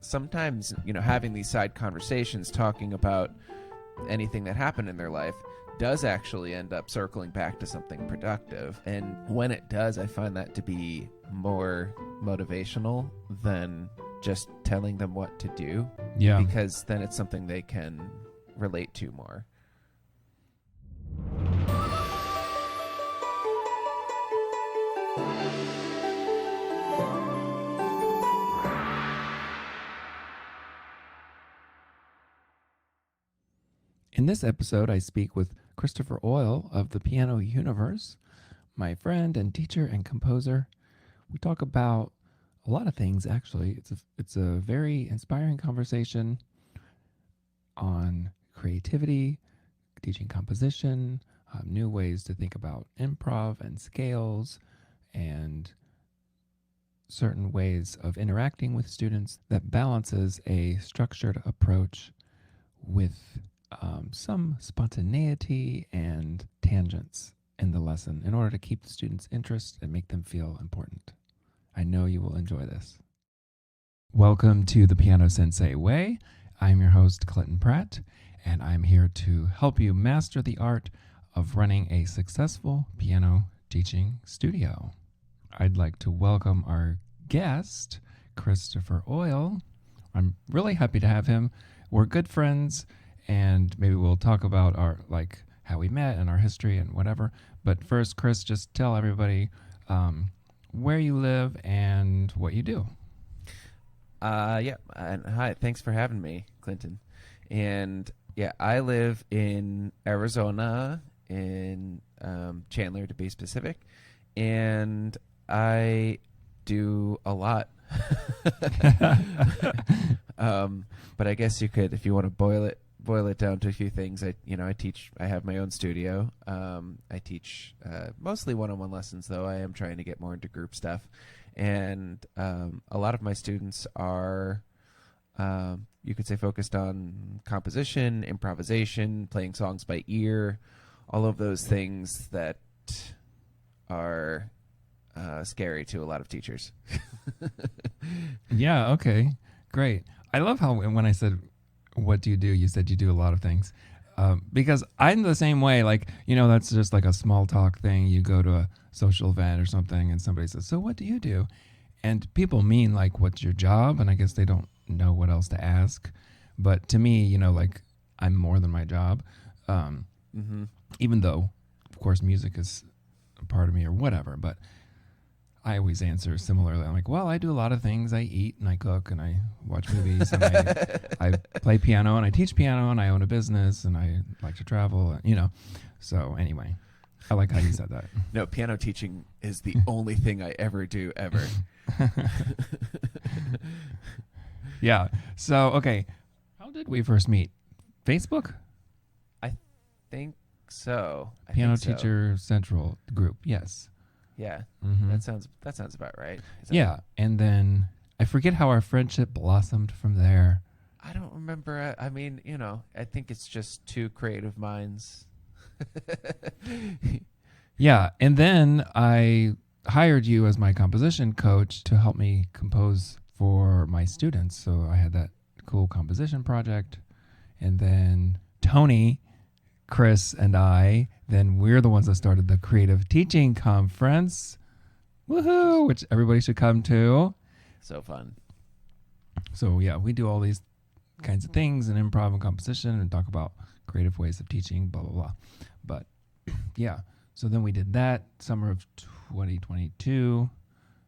sometimes, having these side conversations, talking about anything that happened in their life, does actually end up circling back to something productive. And when it does, I find that to be more motivational than just telling them what to do. Yeah. Because then it's something they can relate to more. In this episode, I speak with Christopher Oill of the Piano Universe, my friend and teacher and composer. We talk about a lot of things, actually. It's a very inspiring conversation on creativity, teaching composition, new ways to think about improv and scales, and certain ways of interacting with students that balances a structured approach with some spontaneity and tangents in the lesson in order to keep the students' interest and make them feel important. I know you will enjoy this. Welcome to the Piano Sensei Way. I'm your host, Clinton Pratt, and I'm here to help you master the art of running a successful piano teaching studio. I'd like to welcome our guest, Christopher Oill. I'm really happy to have him. We're good friends, and maybe we'll talk about our how we met and our history and whatever. But first, Chris, just tell everybody where you live and what you do. Yeah. And hi, thanks for having me, Clinton. And yeah, I live in Arizona, in Chandler to be specific, and I do a lot. But I guess you could, if you want to boil it down to a few things. I have my own studio. I teach mostly one-on-one lessons, though I am trying to get more into group stuff. And a lot of my students are, you could say, focused on composition, improvisation, playing songs by ear, all of those things that are scary to a lot of teachers. Yeah, okay, great. I love how when I said, what do? You said you do a lot of things. Because I'm the same way. That's just like a small talk thing. You go to a social event or something and somebody says, so what do you do? And people mean what's your job? And I guess they don't know what else to ask. But to me, I'm more than my job. Even though, of course, music is a part of me or whatever. But I always answer similarly. I'm like, well, I do a lot of things. I eat and I cook and I watch movies and I play piano and I teach piano and I own a business and I like to travel, So anyway, I like how you said that. No, piano teaching is the only thing I ever do, ever. Yeah. So, okay. How did we first meet? Facebook? I think so. Piano Teacher Central group. Yes. Yeah, that sounds about right. Yeah, and then I forget how our friendship blossomed from there. I don't remember. I mean, I think it's just two creative minds. Yeah, and then I hired you as my composition coach to help me compose for my students. So I had that cool composition project, and then Tony, Chris, and we're the ones that started the Creative Teaching Conference. Woohoo! Which everybody should come to. So fun. So yeah, we do all these kinds of things in improv and composition and talk about creative ways of teaching, blah, blah, blah. But yeah, so then we did that summer of 2022.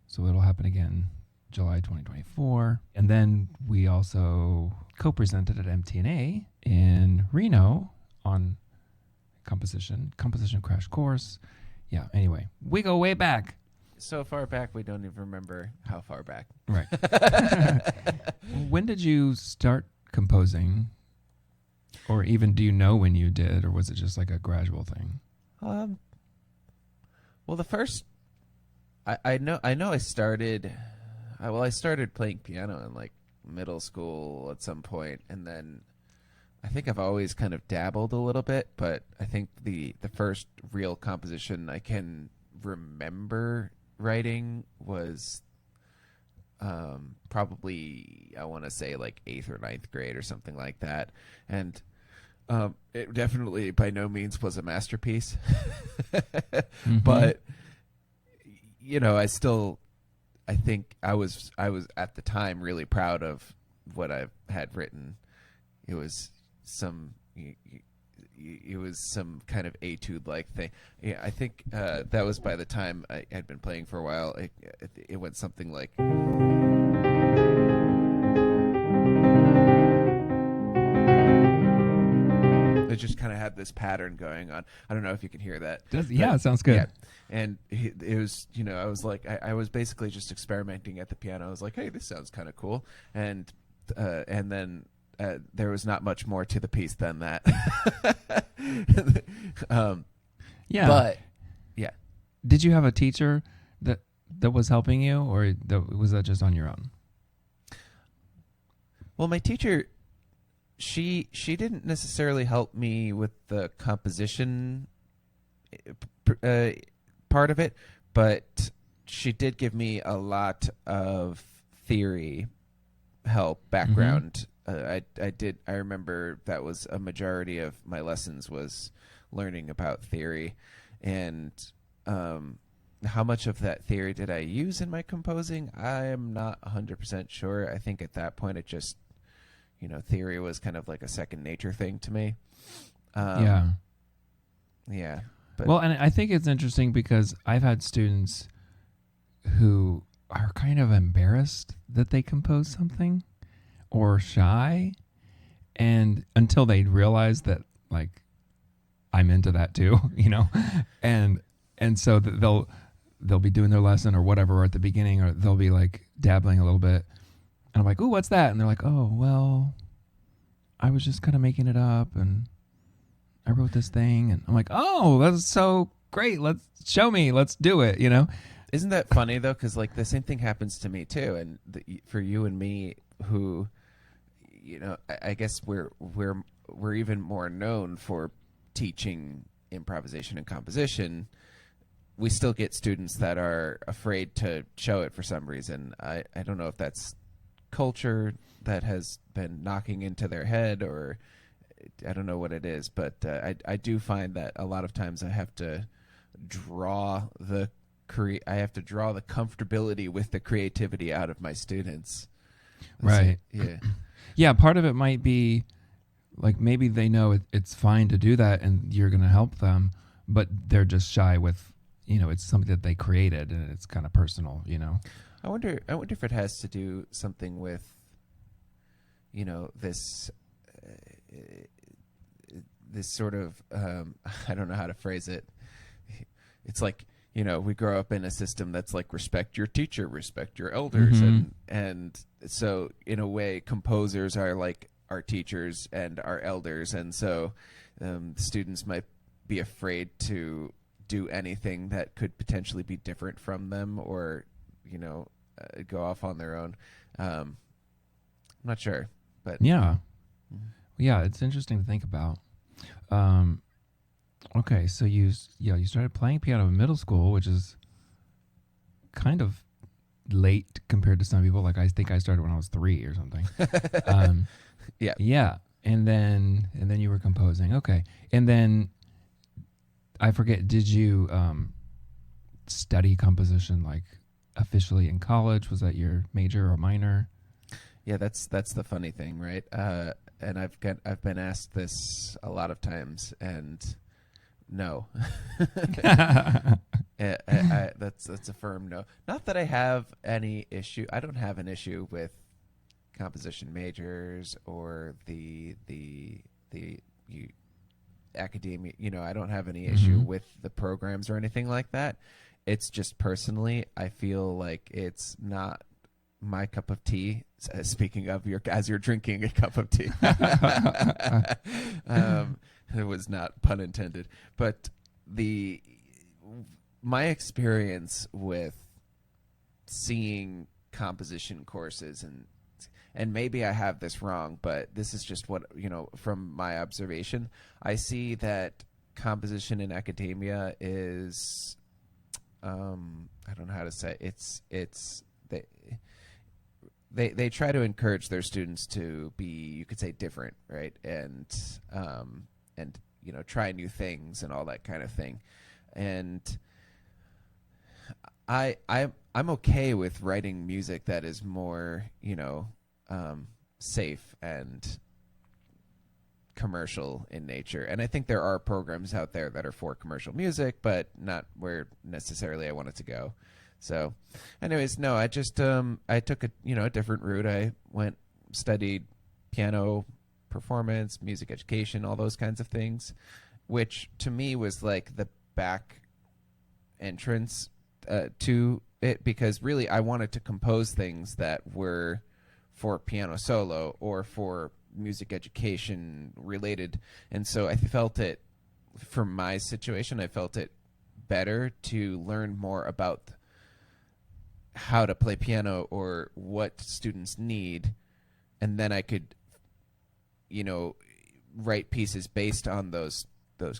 So it'll happen again July 2024. And then we also co-presented at MTNA in Reno on composition crash course. Yeah, anyway, we go way back. So far back, we don't even remember how far back. Right. When did you start composing? Or even do you know when you did, or was it just like a gradual thing? Well, the first, I know I started, I started playing piano in middle school at some point, and then I think I've always kind of dabbled a little bit, but I think the first real composition I can remember writing was probably I want to say like 8th or ninth grade or something like that, and it definitely by no means was a masterpiece, Mm-hmm. but I think I was at the time really proud of what I had written. It was some it was some kind of etude like thing. Yeah, I think that was by the time I had been playing for a while. It went something like. It just kind of had this pattern going on. I don't know if you can hear that, Yeah, but it sounds yeah. good. And it was, I was like, I was basically just experimenting at the piano. I was like, hey, this sounds kind of cool, and then there was not much more to the piece than that. um, Yeah. but yeah, Did you have a teacher that was helping you, or was that just on your own? well, my teacher, she didn't necessarily help me with the composition uh, part of it, but she did give me a lot of theory help Mm-hmm. background. I remember that was a majority of my lessons was learning about theory, and um, how much of that theory did I use in my composing? I am not 100% sure. I think at that point it just theory was kind of like a second nature thing to me. Um, Yeah. yeah, but Well, and I think it's interesting because I've had students who are kind of embarrassed that they compose something or shy, and until they realize that, like, I'm into that too, and so they'll be doing their lesson or whatever at the beginning, or they'll be like dabbling a little bit, and I'm like, "Ooh, what's that?" And they're like, "Oh, well, I was just kind of making it up, and I wrote this thing." And I'm like, "Oh, that's so great! Let's show me. Let's do it." isn't that funny though? Because like the same thing happens to me too, and for you and me, who I guess we're even more known for teaching improvisation and composition. We still get students that are afraid to show it for some reason. I don't know if that's culture that has been knocking into their head, or I don't know what it is, but I do find that a lot of times I have to draw I have to draw the comfortability with the creativity out of my students. Right. Yeah. Yeah, part of it might be like maybe they know it's fine to do that and you're going to help them, but they're just shy with, it's something that they created and it's kind of personal. I wonder if it has to do something with this this sort of I don't know how to phrase it. It's like we grow up in a system that's like respect your teacher, respect your elders, Mm-hmm. and so in a way composers are like our teachers and our elders, and so students might be afraid to do anything that could potentially be different from them, or go off on their own. I'm not sure, but Yeah. Yeah, it's interesting to think about. Um, okay, so you started playing piano in middle school, which is kind of late compared to some people. Like I think I started when I was 3 or something. Um, yeah. yeah, and then you were composing. Okay, and then I forget. Did you study composition like officially in college? Was that your major or minor? Yeah, that's the funny thing, right? And I've been asked this a lot of times, and no, that's a firm no. Not that I have any issue. I don't have an issue with composition majors or the academia. I don't have any issue Mm-hmm. with the programs or anything like that. It's just personally, I feel like it's not my cup of tea. Speaking of as you're drinking a cup of tea, it was not pun intended. But the my experience with seeing composition courses, and maybe I have this wrong, but this is just what from my observation. I see that composition in academia is I don't know how to say it. It's they try to encourage their students to be, you could say, different, right? And try new things and all that kind of thing. And I'm okay with writing music that is more, safe and commercial in nature. And I think there are programs out there that are for commercial music, but not where necessarily I want it to go. So anyways, no, I just I took a different route. I studied piano performance, music education, all those kinds of things, which to me was like the back entrance to it, because really I wanted to compose things that were for piano solo or for music education related. And so I felt it, for my situation, I felt it better to learn more about how to play piano or what students need, and then I could write pieces based on those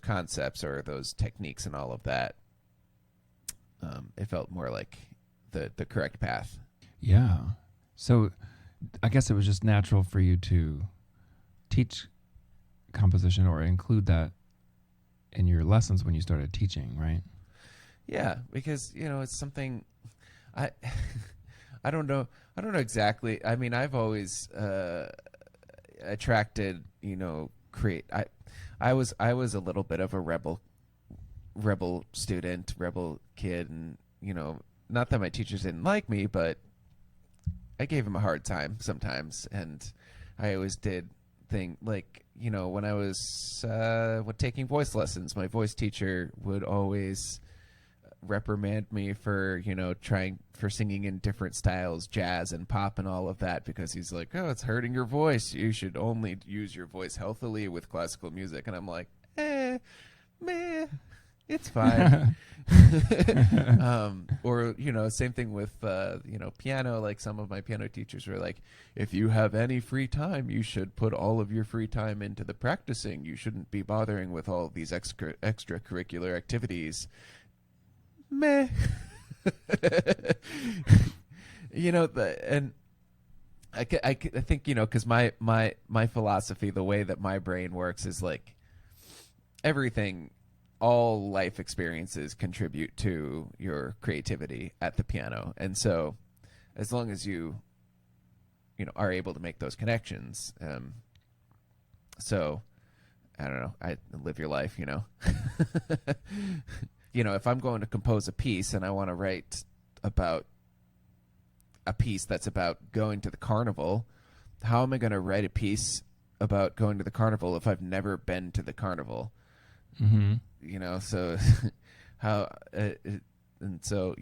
concepts or those techniques and all of that. It felt more like the correct path. Yeah. So I guess it was just natural for you to teach composition or include that in your lessons when you started teaching, right? Yeah, because it's something I I don't know exactly. I mean, I've always attracted, create. I was a little bit of a rebel student, rebel kid, and not that my teachers didn't like me, but I gave them a hard time sometimes, and I always did thing like when I was taking voice lessons, my voice teacher would always reprimand me for singing in different styles, jazz and pop and all of that, because he's like, oh, it's hurting your voice, you should only use your voice healthily with classical music. And I'm like, meh, it's fine. Or same thing with piano. Like, some of my piano teachers were like, if you have any free time, you should put all of your free time into the practicing. You shouldn't be bothering with all these extracurricular activities. Meh. And I think because my philosophy, the way that my brain works, is like everything, all life experiences contribute to your creativity at the piano. And so as long as you are able to make those connections, so I don't know, I live your life. If I'm going to compose a piece and I want to write about a piece that's about going to the carnival, how am I going to write a piece about going to the carnival if I've never been to the carnival? Mm-hmm. So how and so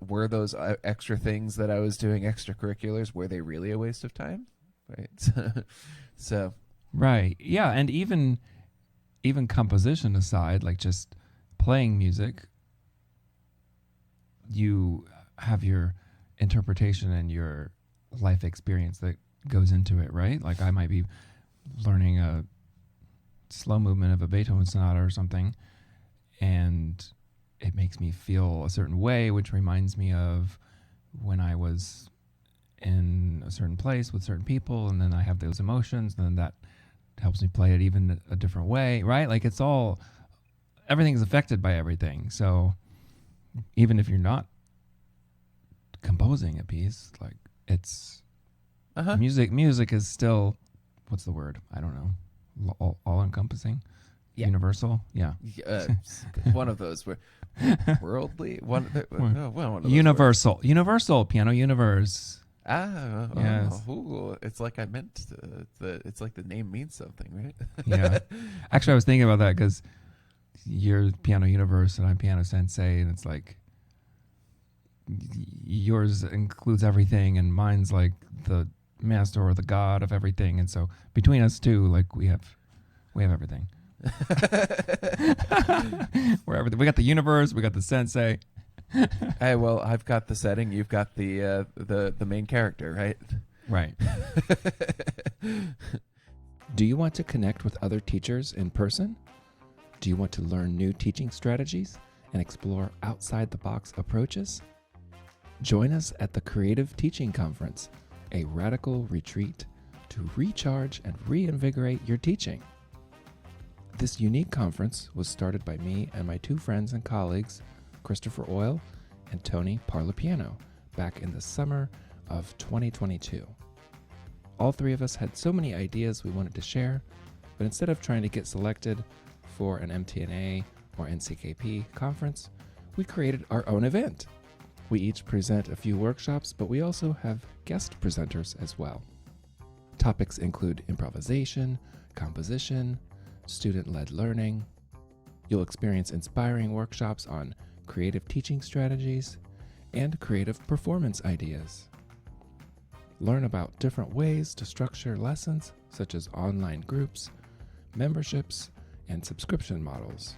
were those extra things that I was doing, extracurriculars, were they really a waste of time? Right. So Right. Yeah, and even composition aside, like just playing music, you have your interpretation and your life experience that goes into it, right? Like, I might be learning a slow movement of a Beethoven sonata or something, and it makes me feel a certain way, which reminds me of when I was in a certain place with certain people, and then I have those emotions, and then that helps me play it even a different way, right? Like, everything's affected by everything. So even if you're not composing a piece, like, it's music is still, what's the word? I don't know. All encompassing, yeah. Universal, yeah. One of those were worldly. One of those universal, words. Universal piano universe. Yes. It's like I meant it's like the name means something, right? Yeah. Actually, I was thinking about that because you're Piano Universe and I'm Piano Sensei, and it's like yours includes everything and mine's like the master or the god of everything, and so between us two, like, we have everything. We're everything. We got the universe, we got the Sensei. Hey, well, I've got the setting, you've got the main character, right? Right. Do you want to connect with other teachers in person? Do you want to learn new teaching strategies and explore outside the box approaches? Join us at the Creative Teaching Conference a radical retreat to recharge and reinvigorate your teaching. This unique conference was started by me and my two friends and colleagues, Christopher Oill and Tony Parlapiano, back in the summer of 2022. All three of us had so many ideas we wanted to share, but instead of trying to get selected for an MTNA or NCKP conference, we created our own event. We each present a few workshops, but we also have guest presenters as well. Topics include improvisation, composition, student-led learning. You'll experience inspiring workshops on creative teaching strategies and creative performance ideas. Learn about different ways to structure lessons, such as online groups, memberships, and subscription models.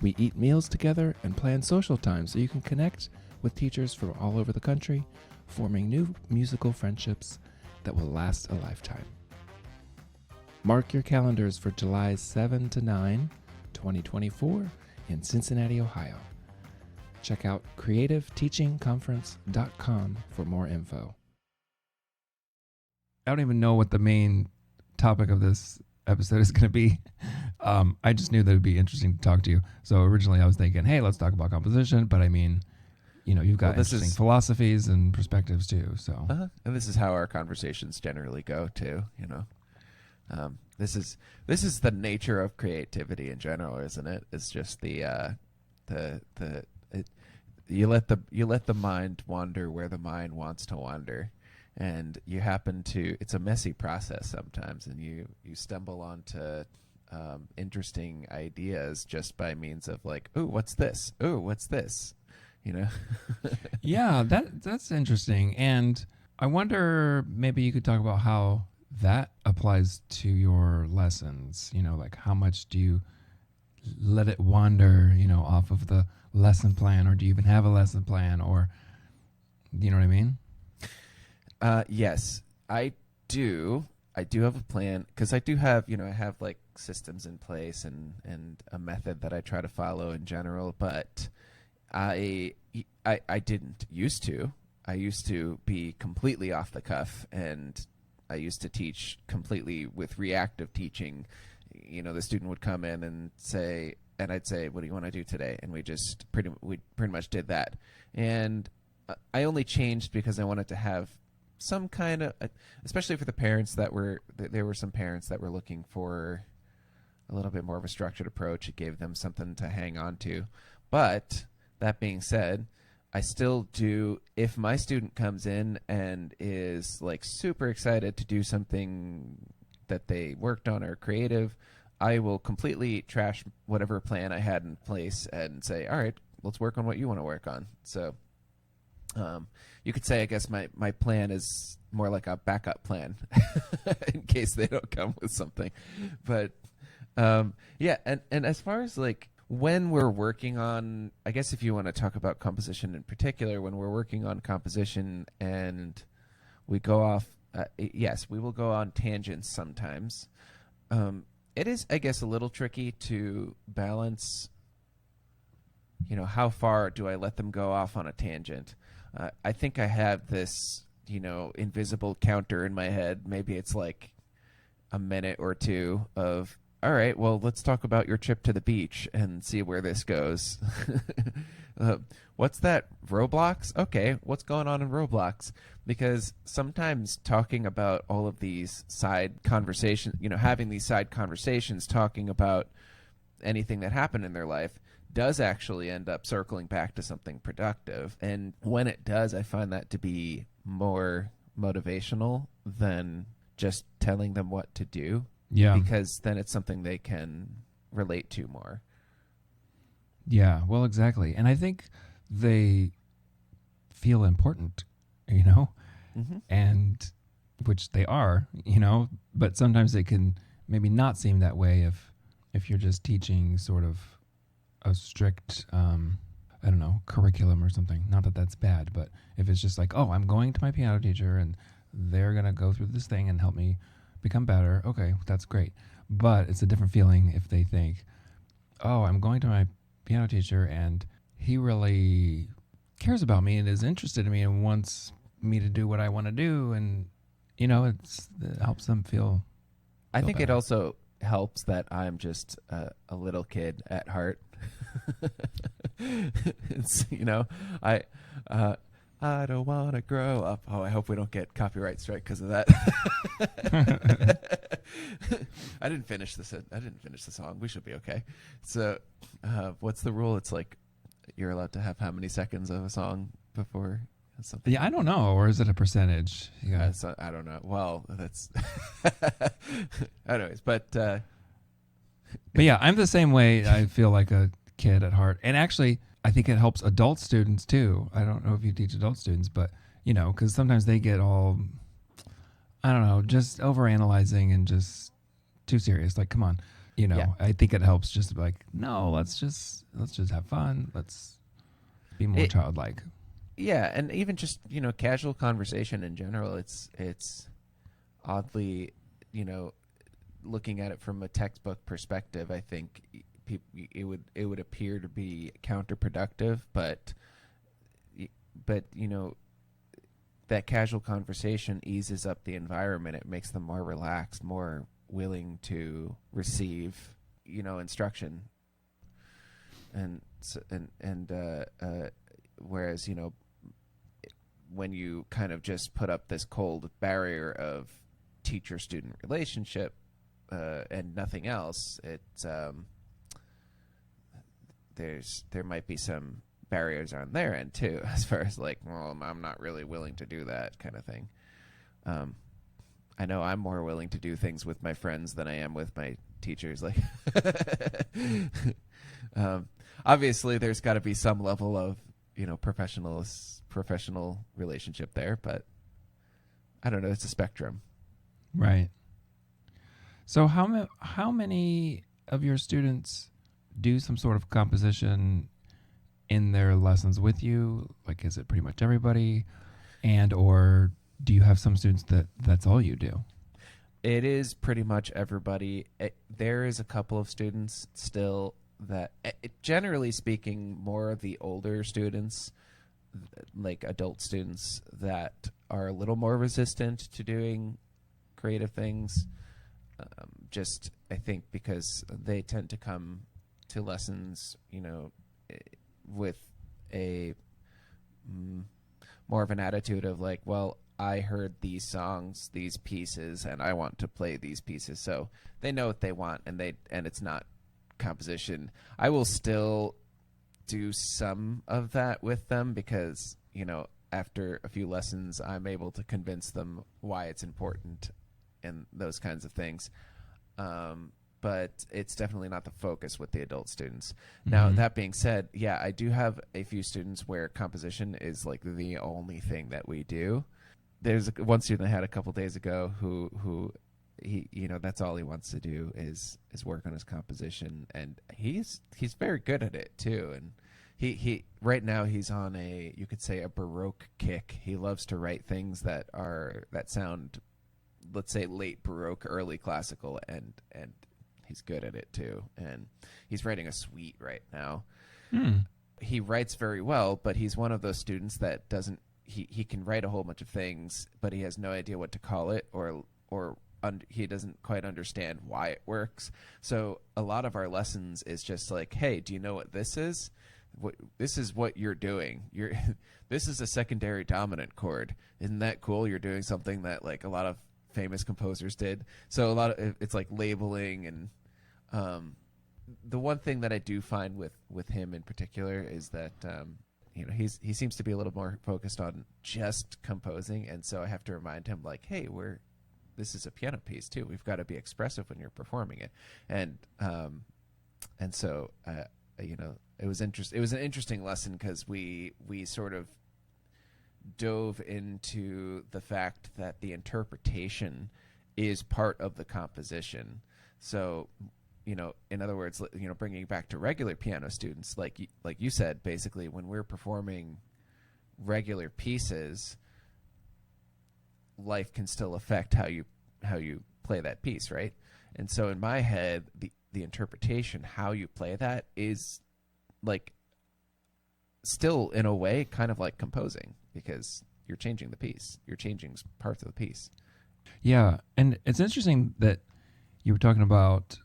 We eat meals together and plan social time so you can connect with teachers from all over the country, forming new musical friendships that will last a lifetime. Mark your calendars for July 7 to 9, 2024 in Cincinnati, Ohio. Check out creativeteachingconference.com for more info. I don't even know what the main topic of this episode is going to be. I just knew that it'd be interesting to talk to you. So originally I was thinking, hey, let's talk about composition. But I mean, you've got interesting philosophies and perspectives too. So, and this is how our conversations generally go too. This is the nature of creativity in general, isn't it? It's just you let the mind wander where the mind wants to wander. And you happen to, it's a messy process sometimes, and you stumble onto interesting ideas just by means of like, ooh, what's this? Ooh, what's this? Yeah, that's interesting. And I wonder, maybe you could talk about how that applies to your lessons. Like how much do you let it wander, off of the lesson plan, or do you even have a lesson plan, or, you know what I mean? Yes, I do. I do have a plan because I do have, I have like systems in place and a method that I try to follow in general. But I didn't used to. I used to be completely off the cuff, and I used to teach completely with reactive teaching. The student would come in and say, and I'd say, "What do you want to do today?" And we pretty much did that. And I only changed because I wanted to have some kind of, especially for the parents there were some parents that were looking for a little bit more of a structured approach. It gave them something to hang on to. But that being said, I still do, if my student comes in and is like super excited to do something that they worked on or creative, I will completely trash whatever plan I had in place and say, all right, let's work on what you want to work on. So you could say, I guess my plan is more like a backup plan in case they don't come with something. But yeah, and as far as like when we're working on, I guess if you want to talk about composition in particular, when we're working on composition and we go off, yes, we will go on tangents sometimes. It is, I guess, a little tricky to balance, how far do I let them go off on a tangent? I think I have this, invisible counter in my head. Maybe it's like a minute or two of, all right, well, let's talk about your trip to the beach and see where this goes. What's that? Roblox? Okay, what's going on in Roblox? Because sometimes talking about all of these side conversations, having these side conversations, talking about anything that happened in their life does actually end up circling back to something productive. And when it does, I find that to be more motivational than just telling them what to do. Yeah. Because then it's something they can relate to more. Yeah, well, exactly. And I think they feel important, Mm-hmm. and which they are, but sometimes it can maybe not seem that way if you're just teaching sort of a strict, curriculum or something. Not that that's bad, but if it's just like, oh, I'm going to my piano teacher and they're going to go through this thing and help me become better. Okay, that's great. But it's a different feeling if they think, oh, I'm going to my piano teacher and he really cares about me and is interested in me and wants me to do what I want to do, and it helps them feel. I think it better. also helps that I'm just a little kid at heart. It's, I don't want to grow up. Oh, I hope we don't get copyright strike because of that. I didn't finish the song. We should be okay. So, what's the rule? It's like you're allowed to have how many seconds of a song before something? Yeah, I don't know, or is it a percentage? Yeah, So, I don't know. Well, that's anyways, but yeah, I'm the same way. I feel like a kid at heart, and actually, I think it helps adult students too. I don't know if you teach adult students, but because sometimes they get all, I don't know, just overanalyzing and just too serious. Like, come on, Yeah. I think it helps just like, no, let's just have fun. Let's be more childlike. Yeah, and even just casual conversation in general. It's oddly, looking at it from a textbook perspective. I think it would appear to be counterproductive, but that casual conversation eases up the environment. It makes them more relaxed, more willing to receive instruction, and whereas when you kind of just put up this cold barrier of teacher-student relationship and nothing else, there might be some barriers on their end too, as far as like, well, I'm not really willing to do that kind of thing. I know I'm more willing to do things with my friends than I am with my teachers. Like, obviously, there's got to be some level of professional relationship there, but I don't know. It's a spectrum. Right. So how many of your students do some sort of composition in their lessons with you? Like, is it pretty much everybody? And or do you have some students that's all you do? It is pretty much everybody. There is a couple of students still that, generally speaking, more of the older students, like adult students, that are a little more resistant to doing creative things. Just, I think, because they tend to come to lessons, with a more of an attitude of like, well, I heard these songs, these pieces, and I want to play these pieces. So they know what they want, and it's not composition. I will still do some of that with them because, after a few lessons, I'm able to convince them why it's important and those kinds of things. But it's definitely not the focus with the adult students. Now, that being said, yeah, I do have a few students where composition is like the only thing that we do. There's one student I had a couple days ago who he, that's all he wants to do is work on his composition, and he's very good at it too. And he right now he's on you could say a Baroque kick. He loves to write things that sound, let's say, late Baroque, early classical, and he's good at it too. And he's writing a suite right now. He writes very well, but he's one of those students that doesn't. He can write a whole bunch of things, but he has no idea what to call it, or he doesn't quite understand why it works. So a lot of our lessons is just like, hey, do you know what this is? This is what you're doing. This is a secondary dominant chord. Isn't that cool? You're doing something that like a lot of famous composers did. So it's like labeling, and the one thing that I do find with him in particular is that he seems to be a little more focused on just composing, and so I have to remind him like, hey, this is a piano piece too. We've got to be expressive when you're performing it, and so it was It was an interesting lesson because we sort of dove into the fact that the interpretation is part of the composition. So, in other words, bringing back to regular piano students, like you said, basically, when we're performing regular pieces, life can still affect how you play that piece, right? And so in my head, the interpretation, how you play that, is like still in a way kind of like composing, because you're changing the piece. You're changing parts of the piece. Yeah, and it's interesting that you were talking about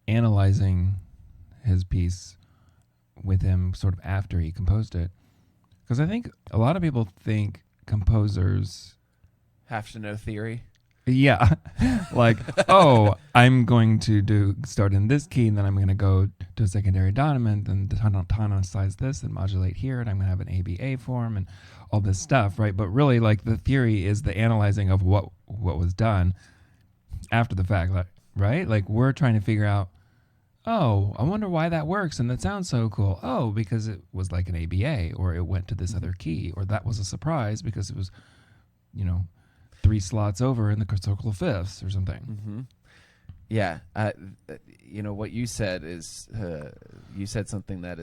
analyzing his piece with him sort of after he composed it, because I think a lot of people think composers, Have to know theory. yeah, like, oh, I'm going to start in this key, and then I'm going to go to a secondary dominant, and tonicize this and modulate here, and I'm going to have an ABA form and all this stuff, right? But really, like, the theory is the analyzing of what was done after the fact, like, right? Like, we're trying to figure out, oh, I wonder why that works, and that sounds so cool. Oh, because it was like an ABA, or it went to this other key, or that was a surprise because it was, 3 slots over in the circle of fifths or something. Mm-hmm. Yeah. What you said is, you said something that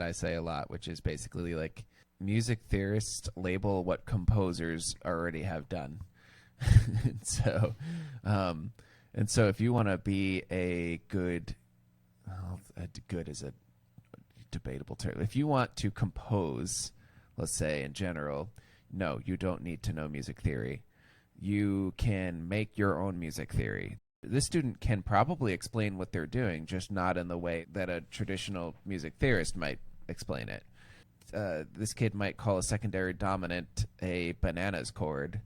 I say a lot, which is basically like music theorists label what composers already have done. So if you want to be a good is a debatable term. If you want to compose, let's say in general, no, you don't need to know music theory. You can make your own music theory. This student can probably explain what they're doing, just not in the way that a traditional music theorist might explain it. This kid might call a secondary dominant a bananas chord,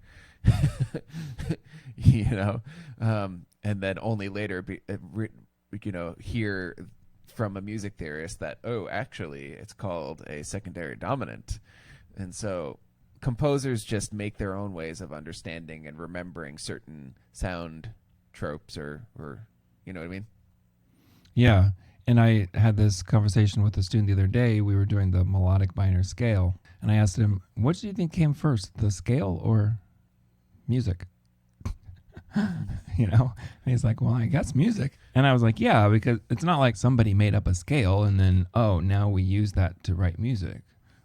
and then only later hear from a music theorist that, oh, actually it's called a secondary dominant. And so composers just make their own ways of understanding and remembering certain sound tropes or you know what I mean? Yeah. And I had this conversation with a student the other day. We were doing the melodic minor scale, and I asked him, what do you think came first, the scale or music? And he's like, well, I guess music. And I was like, yeah, because it's not like somebody made up a scale and then, oh, now we use that to write music,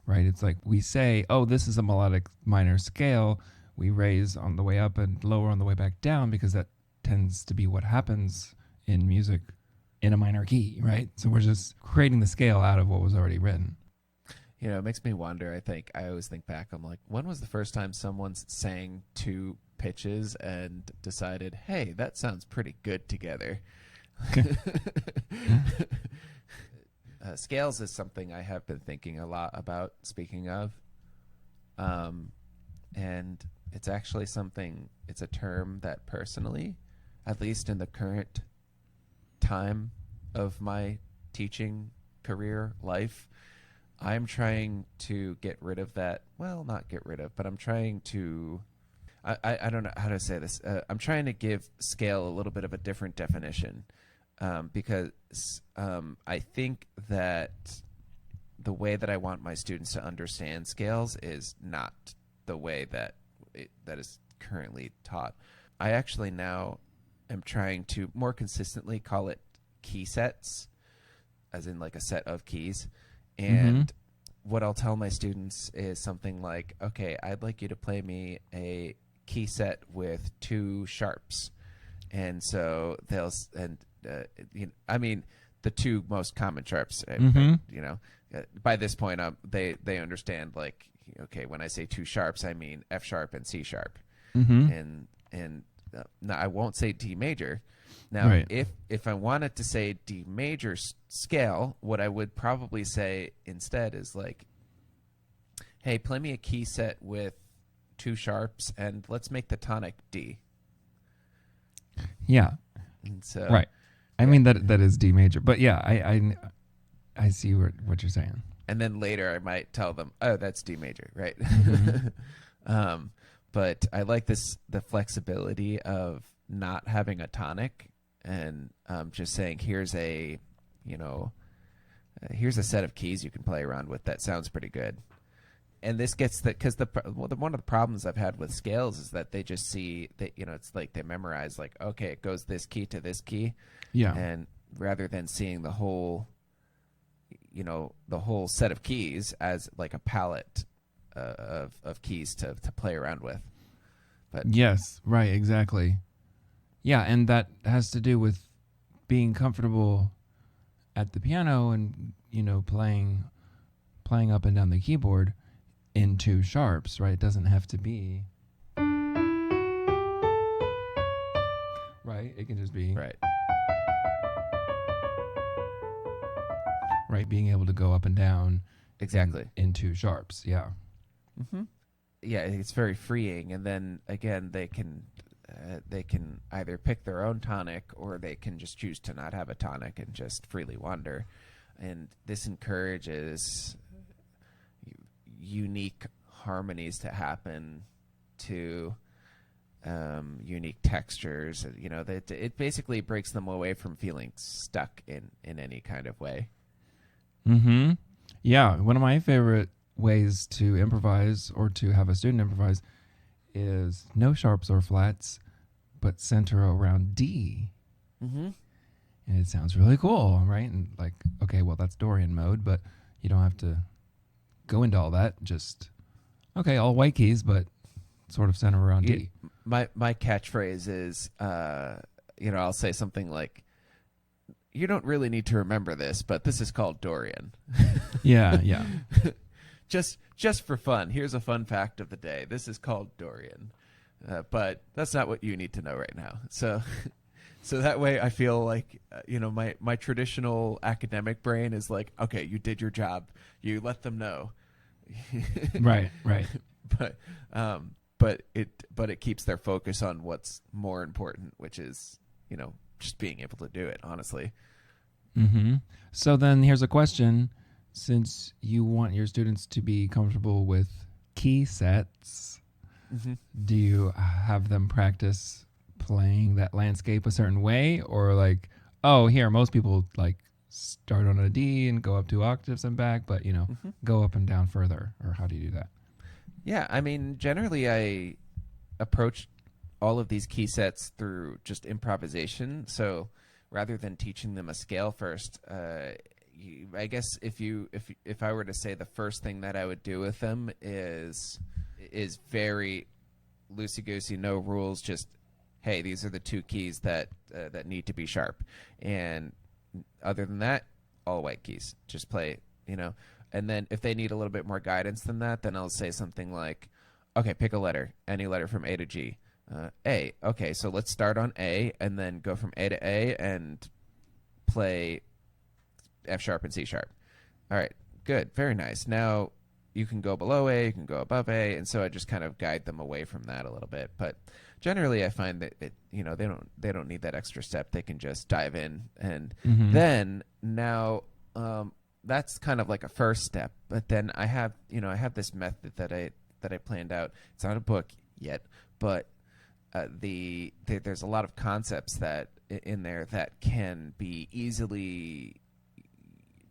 right? It's like we say, oh, this is a melodic minor scale. We raise on the way up and lower on the way back down because that tends to be what happens in music in a minor key, right? So we're just creating the scale out of what was already written. It makes me wonder. I always think back. I'm like, when was the first time someone sang 2 pitches and decided, hey, that sounds pretty good together? Scales is something I have been thinking a lot about, speaking of. And it's actually it's a term that personally, at least in the current time of my teaching career life, I'm trying to get rid of that. Well, not get rid of, but I'm trying to, I don't know how to say this. I'm trying to give scale a little bit of a different definition, because I think that the way that I want my students to understand scales is not the way that is currently taught. I actually now am trying to more consistently call it key sets, as in like a set of keys. And what I'll tell my students is something like, okay, I'd like you to play me a key set with 2 sharps. And so they'll, the 2 most common sharps, by this point, they understand, like, okay, when I say 2 sharps, I mean F sharp and C sharp. And now I won't say D major. Now, right. if I wanted to say D major scale, what I would probably say instead is like, hey, play me a key set with 2 sharps, and let's make the tonic D. Yeah. And so, right. I mean, that is D major. But yeah, I see what you're saying. And then later I might tell them, oh, that's D major, right? But I like the flexibility of not having a tonic and just saying, here's a set of keys you can play around with that sounds pretty good. And this gets because one of the problems I've had with scales is that they just see that, it's like they memorize, like, okay, it goes this key to this key. Yeah. And rather than seeing the whole set of keys as like a palette of keys to play around with. But yes, right, exactly. Yeah, and that has to do with being comfortable at the piano and playing up and down the keyboard. in two sharps, right? It doesn't have to be right. It can just be Right. right. Being able to go up and down Exactly. in two sharps. Yeah. Mm-hmm. Yeah, it's very freeing, and then again, they can either pick their own tonic, or they can just choose to not have a tonic and just freely wander. And this encourages unique harmonies to happen to unique textures. You know, that it basically breaks them away from feeling stuck in any kind of way. Mm-hmm. Yeah. One of my favorite ways to improvise or to have a student improvise is no sharps or flats, but center around D. Mm-hmm. And it sounds really cool, right? And like, okay, well, that's Dorian mode, but you don't have to go into all that. Just, okay, all white keys, but sort of center around D. My catchphrase is, I'll say something like, "You don't really need to remember this, but this is called Dorian." Yeah. Just for fun. Here's a fun fact of the day. This is called Dorian, but that's not what you need to know right now. So that way, I feel like my traditional academic brain is like, okay, you did your job. You let them know. Right. But it keeps their focus on what's more important, which is just being able to do it. Honestly. Mm-hmm. So then here's a question. Since you want your students to be comfortable with key sets, Mm-hmm. do you have them practice playing that landscape a certain way? Or like, oh, here, most people like start on a D and go up 2 octaves and back, but, Mm-hmm. go up and down further? Or how do you do that? Yeah, I mean, generally I approach all of these key sets through just improvisation. So rather than teaching them a scale first, I guess if I were to say the first thing that I would do with them is very loosey-goosey, no rules, just, hey, these are the 2 keys that need to be sharp. And other than that, all white keys. Just play, And then if they need a little bit more guidance than that, then I'll say something like, okay, pick a letter, any letter from A to G. A. Okay, so let's start on A and then go from A to A and play F sharp and C sharp. All right, good, very nice. Now you can go below A, you can go above A, and so I just kind of guide them away from that a little bit. But generally, I find that they don't need that extra step. They can just dive in, and then now that's kind of like a first step. But then I have this method that I planned out. It's not a book yet, but there's a lot of concepts that in there that can be easily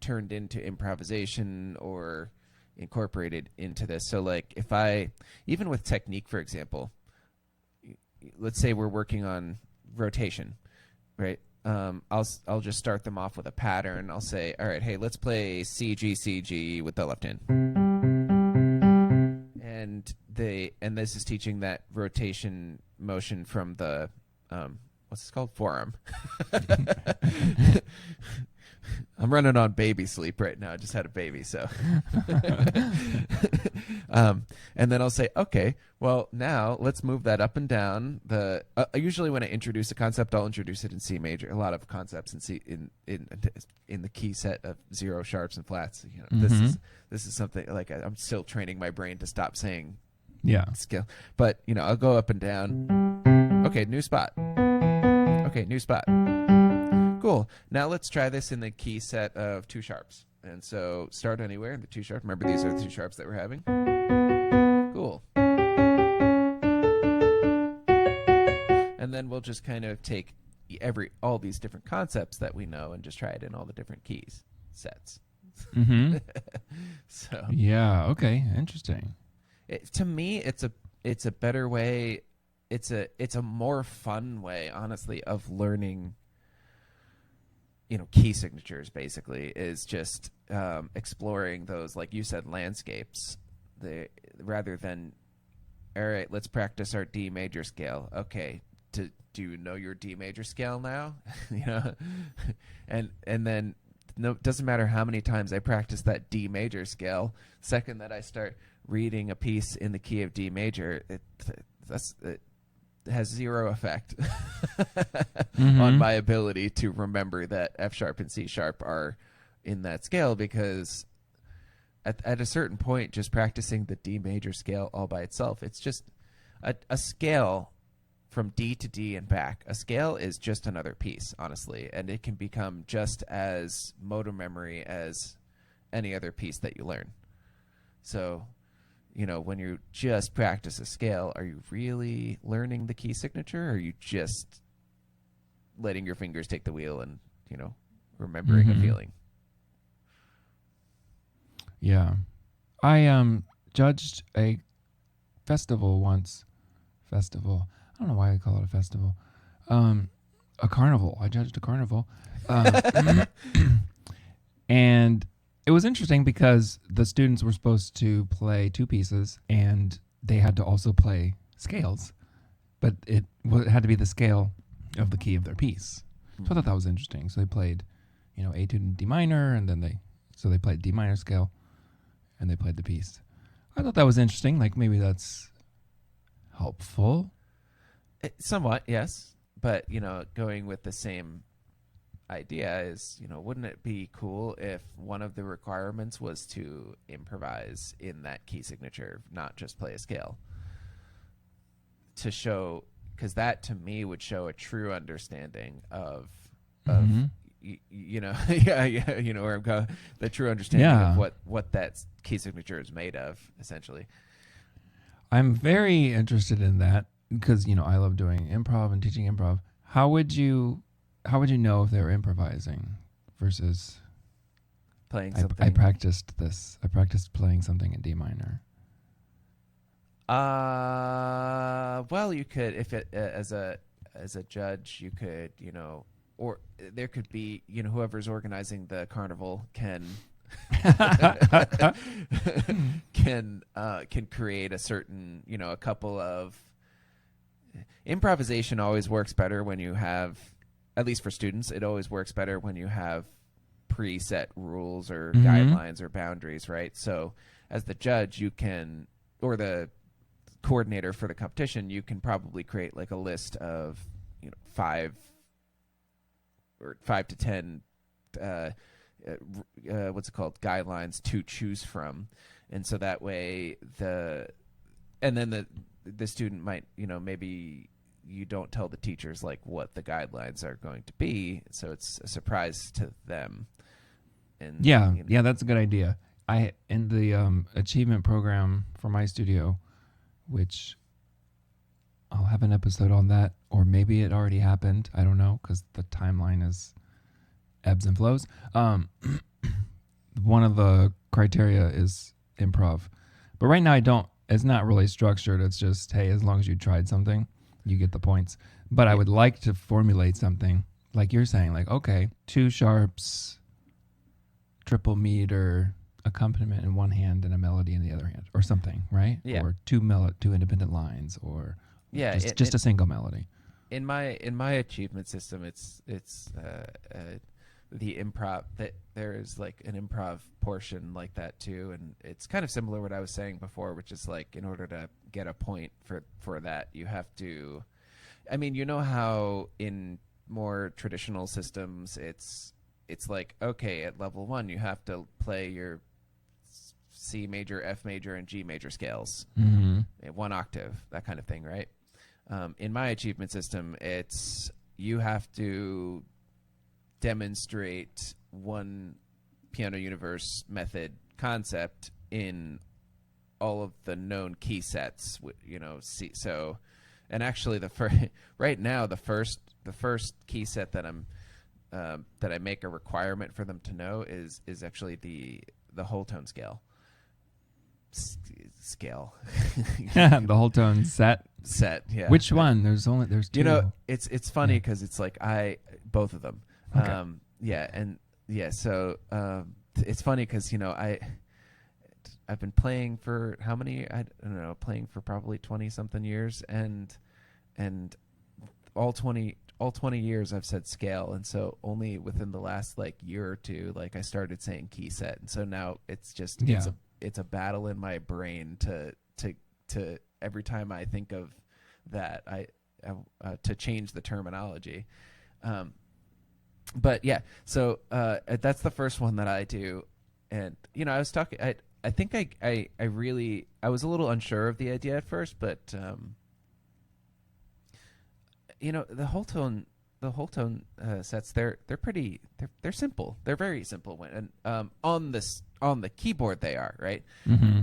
turned into improvisation or incorporated into this. So like even with technique, for example, let's say we're working on rotation, right? I'll just start them off with a pattern. I'll say, all right, hey, let's play CG with the left hand. And this is teaching that rotation motion from the what's this called? Forearm. I'm running on baby sleep right now. I just had a baby, so. And then I'll say, okay, well, now let's move that up and down. Usually when I introduce a concept, I'll introduce it in C major. A lot of concepts in C in the key set of 0 sharps and flats. This is something like I'm still training my brain to stop saying scale. But I'll go up and down. Okay, new spot. Okay, new spot. Cool. Now let's try this in the key set of 2 sharps. And so start anywhere in the 2 sharp. Remember, these are the 2 sharps that we're having. Cool. And then we'll just kind of take all these different concepts that we know and just try it in all the different keys sets. Mm-hmm. So yeah. Okay. Interesting. To me, it's a better way. It's a more fun way, honestly, of learning. Key signatures basically is just exploring those, like you said, landscapes. Rather than, all right, let's practice our D major scale. Okay, do you know your D major scale now? And then no, doesn't matter how many times I practice that D major scale. Second that I start reading a piece in the key of D major, it has zero effect on my ability to remember that F sharp and C sharp are in that scale, because at a certain point, just practicing the D major scale all by itself, it's just a scale from D to D and back. A scale is just another piece, honestly, and it can become just as motor memory as any other piece that you learn. So, when you just practice a scale, are you really learning the key signature, or are you just letting your fingers take the wheel and, remembering a feeling? Yeah. I judged a festival once. Festival. I don't know why I call it a festival. A carnival. I judged a carnival. And it was interesting because the students were supposed to play two pieces and they had to also play scales, but it had to be the scale of the key of their piece. So I thought that was interesting. So they played, A2 and D minor, and then they played D minor scale, and they played the piece. I thought that was interesting. Like, maybe that's helpful. Somewhat, yes. But, going with the same idea is, wouldn't it be cool if one of the requirements was to improvise in that key signature, not just play a scale? To show, because that to me would show a true understanding of where I'm going, the true understanding of what that key signature is made of, essentially. I'm very interested in that because, I love doing improv and teaching improv. How would you know if they were improvising versus playing something? I practiced this. I practiced playing something in D minor. Well, you could, if it as a judge, you could, or there could be, whoever's organizing the carnival can create a certain, a couple of improvisation always works better when you have, at least for students, it always works better when you have preset rules or guidelines or boundaries, right? So as the judge, you can, or the coordinator for the competition, you can probably create like a list of, 5 to 10 guidelines to choose from, and so that way the student might, maybe you don't tell the teachers like what the guidelines are going to be, so it's a surprise to them. And yeah, that's a good idea. I in the achievement program for my studio, which I'll have an episode on that, or maybe it already happened. I don't know, because the timeline is ebbs and flows. One of the criteria is improv, but right now it's not really structured. It's just, hey, as long as you tried something, you get the points. But I would like to formulate something like you're saying, like, okay, 2 sharps, triple meter accompaniment in one hand and a melody in the other hand, or something, right? Yeah. Or 2 independent lines, or just a single melody. In my achievement system, it's the improv, that there is like an improv portion like that too, and it's kind of similar to what I was saying before, which is like, in order to get a point for that, you have to, how in more traditional systems it's like, okay, at level 1 you have to play your C major, F major, and G major scales, 1 octave, that kind of thing, right? In my achievement system, it's, you have to demonstrate one Piano Universe method concept in all of the known key sets, so, and actually right now the first key set that I make a requirement for them to know is actually the whole tone scale. The whole tone set, yeah. Which one? There's 2. It's funny because it's like both of them. Okay. So it's funny because I've been playing for how many? I don't know, playing for probably 20 something years, and all 20 all 20 years I've said scale, and so only within the last like year or two, like I started saying key set, and so now it's just it's a battle in my brain to every time I think of that I to change the terminology. But yeah, so that's the first one that I do, and I was talking. I think I really was a little unsure of the idea at first, but the whole tone sets they're simple. They're very simple when on the keyboard they are, right. Mm-hmm.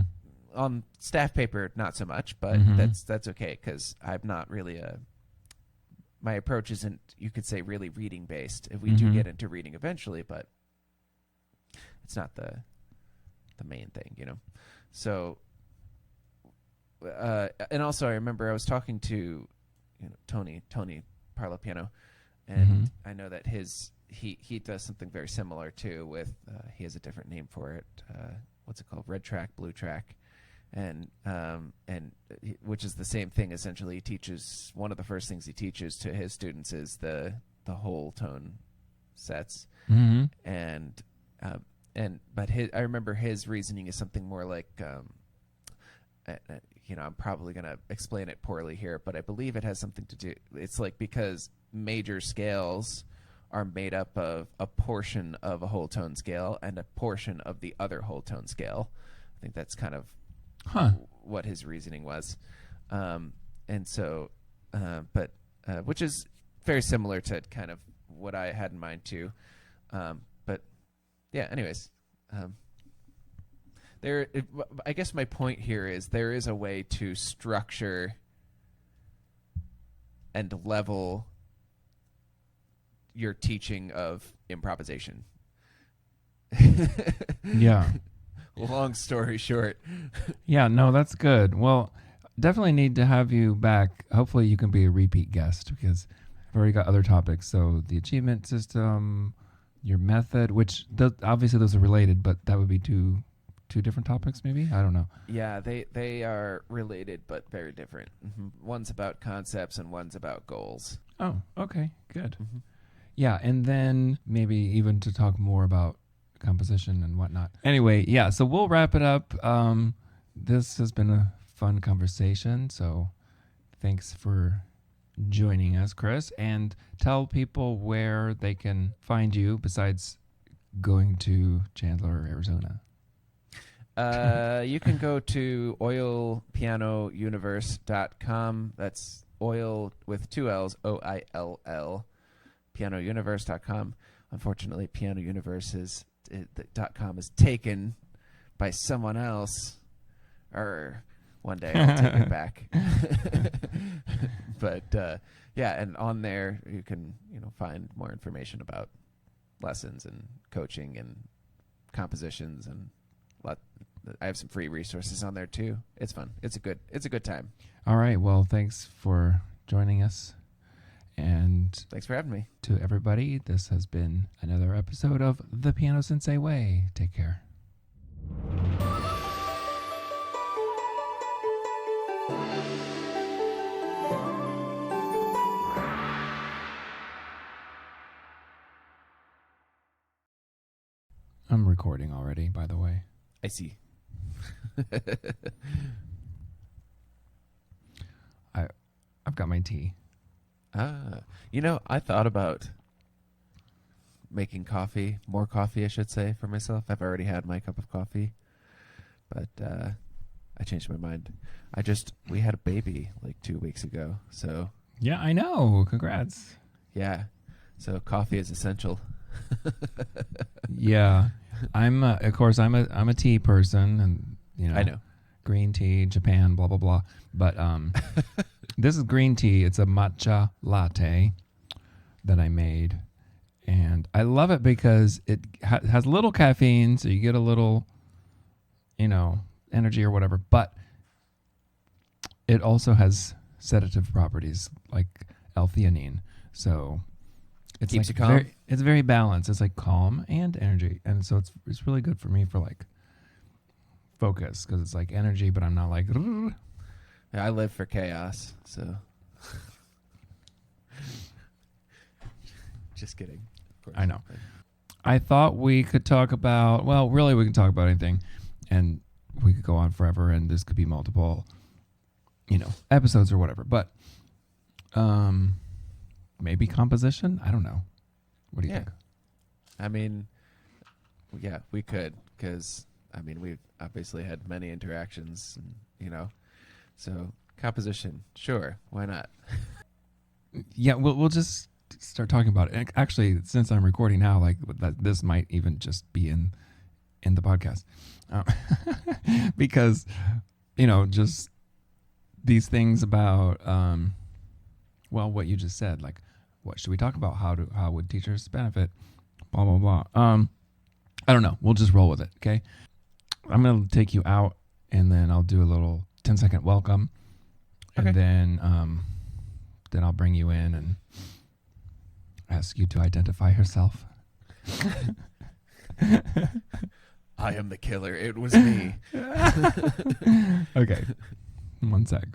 On staff paper not so much, but that's okay because I'm not really my approach isn't, you could say, really reading based. If we do get into reading eventually, but it's not the main thing, So and also I remember I was talking to Tony Parlo Piano, and I know that he does something very similar too with he has a different name for it. What's it called? Red track, blue track. And which is the same thing essentially. He teaches, one of the first things he teaches to his students is the whole tone sets, and but I remember his reasoning is something more like I'm probably gonna explain it poorly here, but I believe it has something to do. It's like because major scales are made up of a portion of a whole tone scale and a portion of the other whole tone scale. I think that's kind of what his reasoning was, and so, but which is very similar to kind of what I had in mind too, but yeah. Anyways, I guess my point here is there is a way to structure and level your teaching of improvisation. Yeah. Long story short. Yeah, no, that's good. Well, definitely need to have you back. Hopefully you can be a repeat guest because I've already got other topics. So the achievement system, your method, which obviously those are related, but that would be two different topics maybe? I don't know. Yeah, they are related but very different. One's about concepts and one's about goals. Oh, okay, good. Yeah, and then maybe even to talk more about composition and whatnot. Anyway, yeah, so we'll wrap it up. This has been a fun conversation, so thanks for joining us, Chris, and tell people where they can find you besides going to Chandler, Arizona. You can go to oillpianouniverse.com. That's Oill with two L's, OILL, pianouniverse.com. Unfortunately, Piano Universe .com is taken by someone else. Or one day I'll take it back. But yeah, and on there you can find more information about lessons and coaching and compositions, and I have some free resources on there too. It's fun. It's a good time. All right. Well, thanks for joining us. And thanks for having me. To everybody, this has been another episode of The Piano Sensei Way. Take care. I'm recording already, by the way. I see. I've got my tea. I thought about making more coffee, I should say, for myself. I've already had my cup of coffee, but I changed my mind. We had a baby like 2 weeks ago, so. Yeah, I know. Congrats. Yeah. So coffee is essential. Yeah. Of course, I'm a tea person, and I know. Green tea, Japan, blah, blah, blah. But this is green tea. It's a matcha latte that I made. And I love it because it has little caffeine, so you get a little, energy or whatever. But it also has sedative properties like L-theanine. So it keeps you calm. It's very balanced. It's like calm and energy. And so it's really good for me for like focus, because it's like energy, but I'm not like. Yeah, I live for chaos, so. Just kidding. Of course. I know. I thought we could talk about, well, really we can talk about anything, and we could go on forever, and this could be multiple, episodes or whatever. But maybe composition? I don't know. What do you think? I mean, yeah, we could, because, we've obviously had many interactions, and, so composition, sure, why not? Yeah, we'll just start talking about it. And actually, since I'm recording now, like this might even just be in the podcast, because just these things about what you just said, like what should we talk about? How would teachers benefit? Blah blah blah. I don't know. We'll just roll with it. Okay. I'm gonna take you out, and then I'll do a little 10-second welcome, and then I'll bring you in and ask you to identify yourself. I am the killer. It was me. Okay. 1 sec.